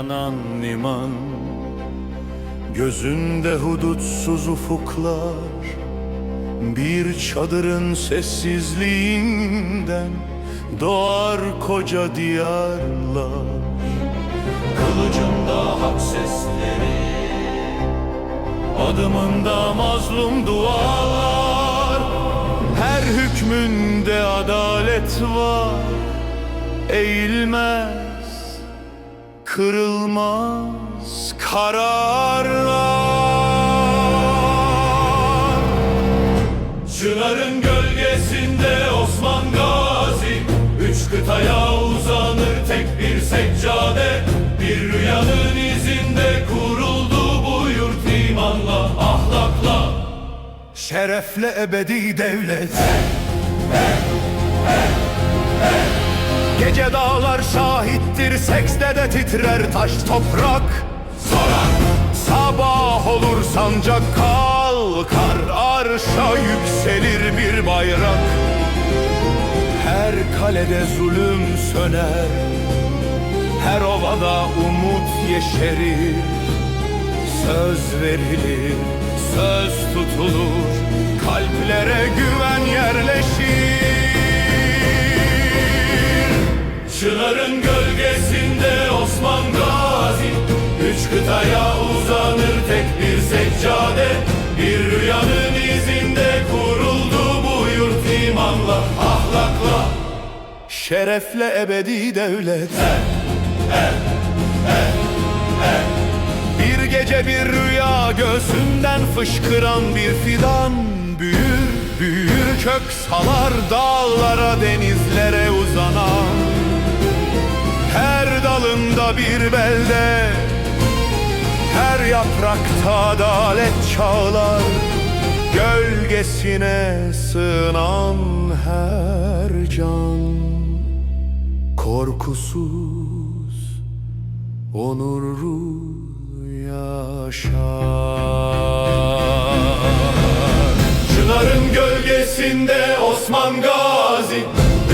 yanan liman, gözünde hudutsuz ufuklar, bir çadırın sessizliğinden doğar koca diyarlar. Kılıcında hak sesleri, adımında mazlum dualar, her hükmünde adalet var. Eğilmez, kırılmaz kararlar. Çınarın gölgesinde Osman Gazi, üç kıtaya uzanır tek bir seccade. Bir rüyanın izinde kuruldu bu yurt, imanla, ahlakla, şerefle ebedi devlet. Gece dağlar şahittir, sekste de titrer taş toprak. Sabah olur sancak kalkar, arşa yükselir bir bayrak. Her kalede zulüm söner, her ovada umut yeşerir. Söz verilir, söz tutulur, kalplere güven yerleşir. Çınarın gölgesinde Osman Gazi, üç kıtaya uzanır tek bir seccade. Bir rüyanın izinde kuruldu bu yurt, imanla, ahlakla, şerefle ebedi devlet. Bir gece bir rüya göğsünden fışkıran bir fidan, büyür büyür kök salar dağlara, denizlere uzanan. Her dalında bir belde, her yaprakta adalet çağlar. Gölgesine sığınan her can korkusuz, onurlu yaşar. Çınarın gölgesinde Osman Gazi,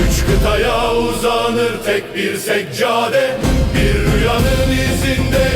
üç kıtaya uzanır tek bir seccade. Bir rüyanın izinde